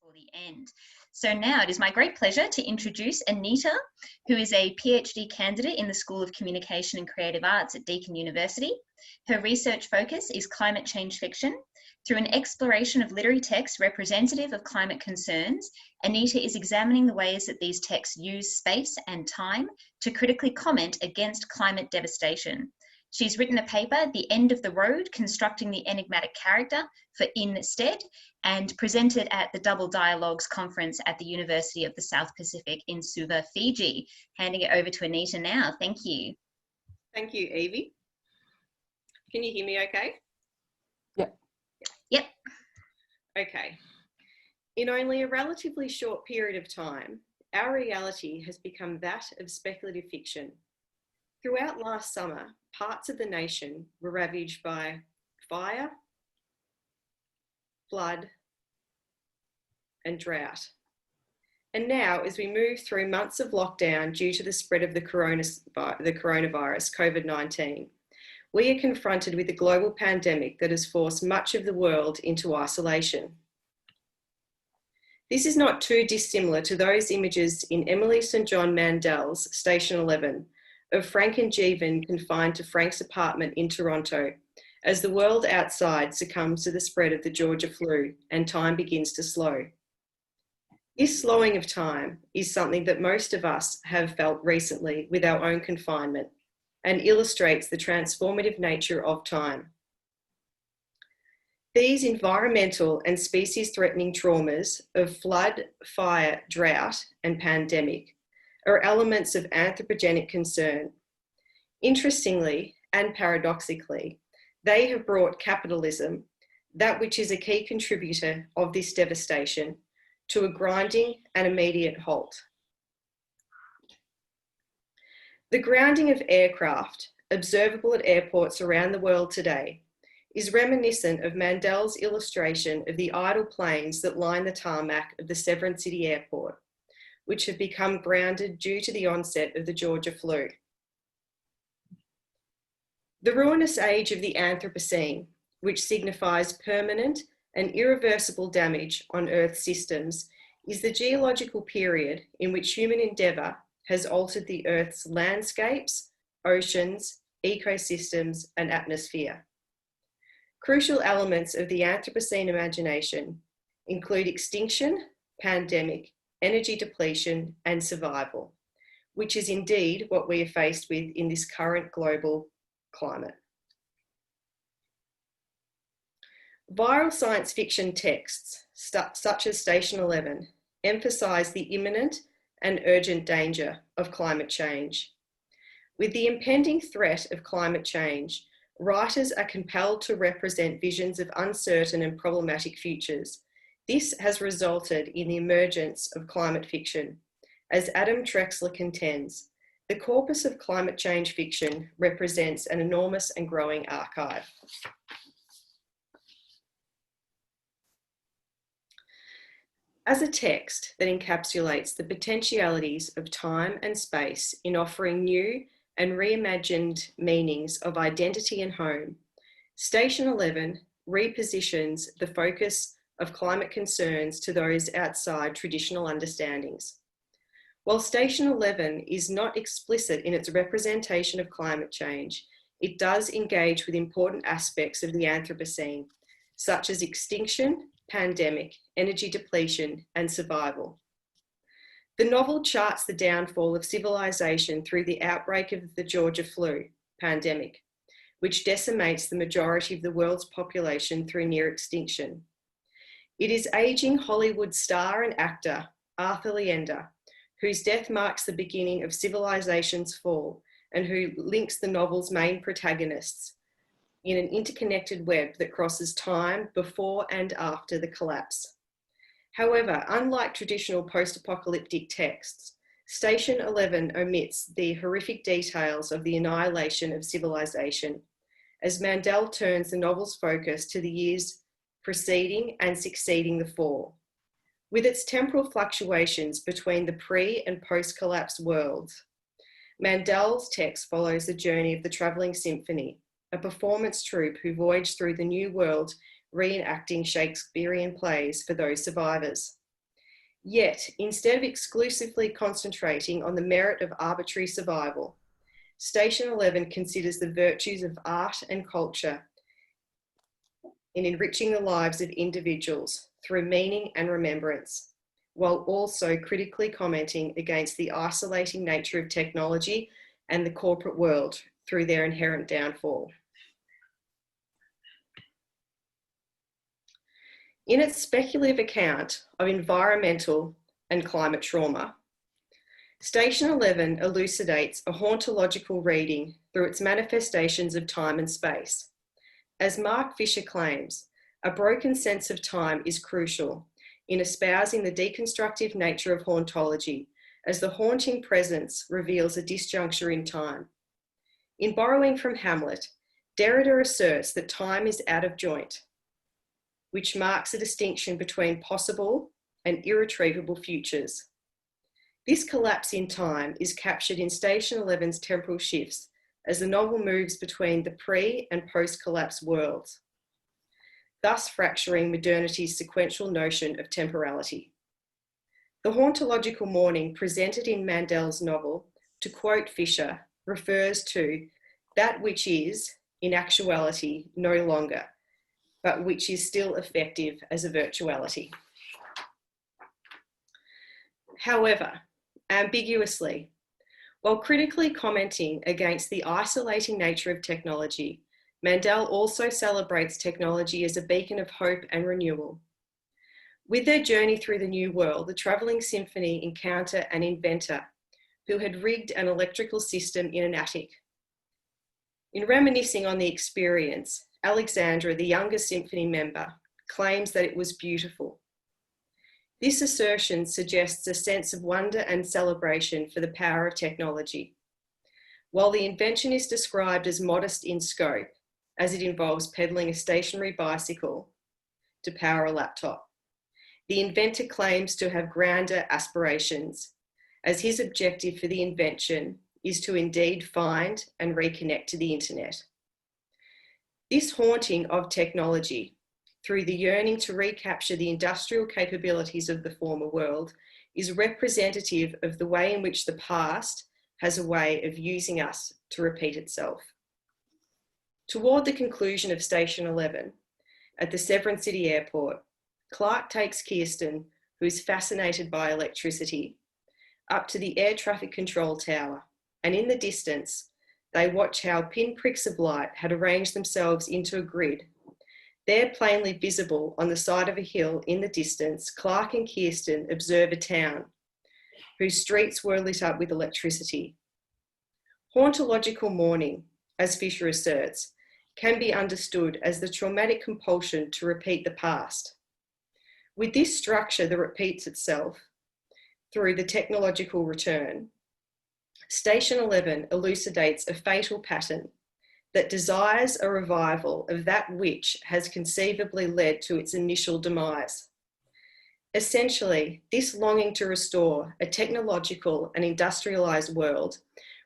before the end. So now it is my great pleasure to introduce Anita, who is a PhD candidate in the School of Communication and Creative Arts at Deakin University. Her research focus is climate change fiction. Through an exploration of literary texts representative of climate concerns, Anita is examining the ways that these texts use space and time to critically comment against climate devastation. She's written a paper, The End of the Road, Constructing the Enigmatic Character for Instead, and presented at the Double Dialogues Conference at the University of the South Pacific in Suva, Fiji. Handing it over to Anita now. Thank you. Thank you, Evie. Can you hear me okay? Yep. Okay. In only a relatively short period of time, our reality has become that of speculative fiction. Throughout last summer, parts of the nation were ravaged by fire, flood, and drought. And now, as we move through months of lockdown due to the spread of the coronavirus, COVID-19, we are confronted with a global pandemic that has forced much of the world into isolation. This is not too dissimilar to those images in Emily St. John Mandel's Station 11 of Frank and Jeevan confined to Frank's apartment in Toronto as the world outside succumbs to the spread of the Georgia flu and time begins to slow. This slowing of time is something that most of us have felt recently with our own confinement and illustrates the transformative nature of time. These environmental and species-threatening traumas of flood, fire, drought, and pandemic are elements of anthropogenic concern. Interestingly and paradoxically, they have brought capitalism, that which is a key contributor of this devastation, to a grinding and immediate halt. The grounding of aircraft, observable at airports around the world today, is reminiscent of Mandel's illustration of the idle planes that line the tarmac of the Severn City Airport, which have become grounded due to the onset of the Georgia flu. The ruinous age of the Anthropocene, which signifies permanent and irreversible damage on Earth's systems, is the geological period in which human endeavour has altered the Earth's landscapes, oceans, ecosystems, and atmosphere. Crucial elements of the Anthropocene imagination include extinction, pandemic, energy depletion, and survival, which is indeed what we are faced with in this current global climate. Viral science fiction texts, such as Station 11, emphasise the imminent and urgent danger of climate change. With the impending threat of climate change, writers are compelled to represent visions of uncertain and problematic futures. This has resulted in the emergence of climate fiction. As Adam Trexler contends, the corpus of climate change fiction represents an enormous and growing archive. As a text that encapsulates the potentialities of time and space in offering new and reimagined meanings of identity and home, Station 11 repositions the focus of climate concerns to those outside traditional understandings. While Station 11 is not explicit in its representation of climate change, it does engage with important aspects of the Anthropocene, such as extinction, pandemic, energy depletion, and survival. The novel charts the downfall of civilization through the outbreak of the Georgia flu pandemic, which decimates the majority of the world's population through near extinction. It is aging Hollywood star and actor Arthur Leander, whose death marks the beginning of civilization's fall and who links the novel's main protagonists in an interconnected web that crosses time before and after the collapse. However, unlike traditional post-apocalyptic texts, Station 11 omits the horrific details of the annihilation of civilization, as Mandel turns the novel's focus to the years preceding and succeeding the fall. With its temporal fluctuations between the pre- and post-collapse worlds, Mandel's text follows the journey of the Travelling Symphony, a performance troupe who voyage through the New World reenacting Shakespearean plays for those survivors. Yet, instead of exclusively concentrating on the merit of arbitrary survival, Station 11 considers the virtues of art and culture in enriching the lives of individuals through meaning and remembrance, while also critically commenting against the isolating nature of technology and the corporate world through their inherent downfall. In its speculative account of environmental and climate trauma, Station 11 elucidates a hauntological reading through its manifestations of time and space. As Mark Fisher claims, a broken sense of time is crucial in espousing the deconstructive nature of hauntology, as the haunting presence reveals a disjuncture in time. In borrowing from Hamlet, Derrida asserts that time is out of joint, which marks a distinction between possible and irretrievable futures. This collapse in time is captured in Station 11's temporal shifts as the novel moves between the pre- and post-collapse worlds, thus fracturing modernity's sequential notion of temporality. The hauntological mourning presented in Mandel's novel, to quote Fisher, refers to that which is, in actuality, no longer, but which is still effective as a virtuality. However, ambiguously, while critically commenting against the isolating nature of technology, Mandel also celebrates technology as a beacon of hope and renewal. With their journey through the New World, the travelling symphony encounter an inventor who had rigged an electrical system in an attic. In reminiscing on the experience, Alexandra, the younger symphony member, claims that it was beautiful. This assertion suggests a sense of wonder and celebration for the power of technology. While the invention is described as modest in scope, as it involves pedaling a stationary bicycle to power a laptop, the inventor claims to have grander aspirations, as his objective for the invention is to indeed find and reconnect to the internet. This haunting of technology, through the yearning to recapture the industrial capabilities of the former world, is representative of the way in which the past has a way of using us to repeat itself. Toward the conclusion of Station 11, at the Severn City Airport, Clark takes Kirsten, who is fascinated by electricity, up to the air traffic control tower, and in the distance, they watch how pinpricks of light had arranged themselves into a grid. There, plainly visible on the side of a hill in the distance, Clark and Kirsten observe a town whose streets were lit up with electricity. Hauntological mourning, as Fisher asserts, can be understood as the traumatic compulsion to repeat the past. With this structure that repeats itself through the technological return, Station 11 elucidates a fatal pattern that desires a revival of that which has conceivably led to its initial demise. Essentially, this longing to restore a technological and industrialised world,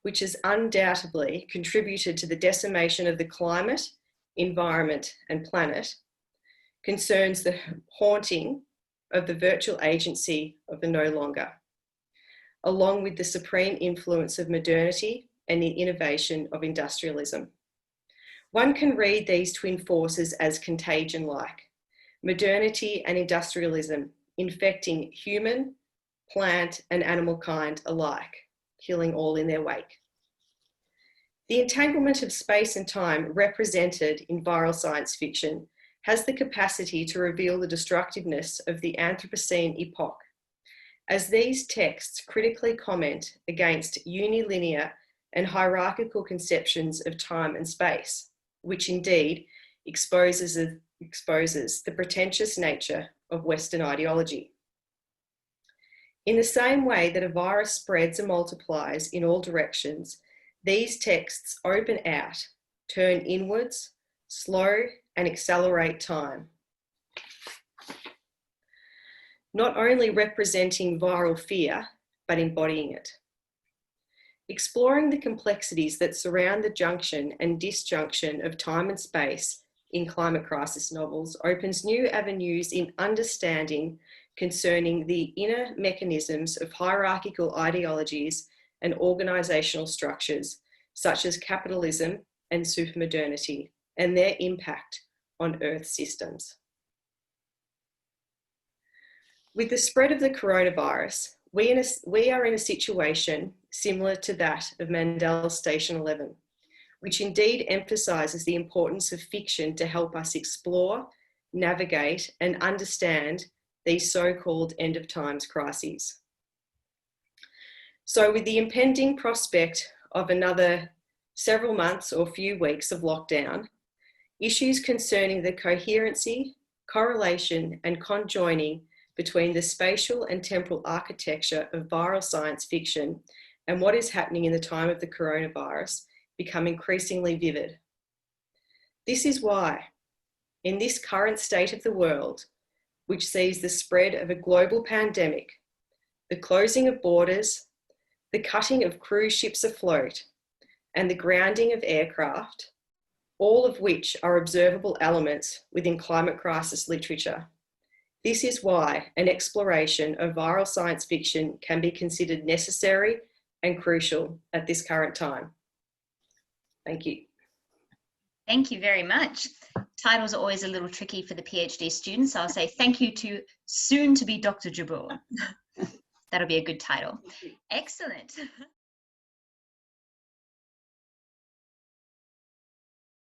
which has undoubtedly contributed to the decimation of the climate, environment, and planet, concerns the haunting of the virtual agency of the no longer, along with the supreme influence of modernity and the innovation of industrialism. One can read these twin forces as contagion-like, modernity and industrialism infecting human, plant, and animal kind alike, killing all in their wake. The entanglement of space and time represented in viral science fiction has the capacity to reveal the destructiveness of the Anthropocene epoch, as these texts critically comment against unilinear and hierarchical conceptions of time and space, which indeed exposes the pretentious nature of Western ideology. In the same way that a virus spreads and multiplies in all directions, these texts open out, turn inwards, slow and accelerate time. Not only representing viral fear, but embodying it. Exploring the complexities that surround the junction and disjunction of time and space in climate crisis novels opens new avenues in understanding concerning the inner mechanisms of hierarchical ideologies and organisational structures, such as capitalism and supermodernity, and their impact on Earth systems. With the spread of the coronavirus, we are in a situation similar to that of Mandel's Station 11, which indeed emphasises the importance of fiction to help us explore, navigate, and understand these so-called end-of-times crises. So with the impending prospect of another several months or few weeks of lockdown, issues concerning the coherency, correlation, and conjoining between the spatial and temporal architecture of viral science fiction and what is happening in the time of the coronavirus become increasingly vivid. This is why, in this current state of the world, which sees the spread of a global pandemic, the closing of borders, the cutting of cruise ships afloat, and the grounding of aircraft, all of which are observable elements within climate crisis literature. This is why an exploration of viral science fiction can be considered necessary and crucial at this current time. Thank you. Thank you very much. Titles are always a little tricky for the PhD students, so I'll say thank you to soon to be Dr. Jaboor. That'll be a good title. Excellent.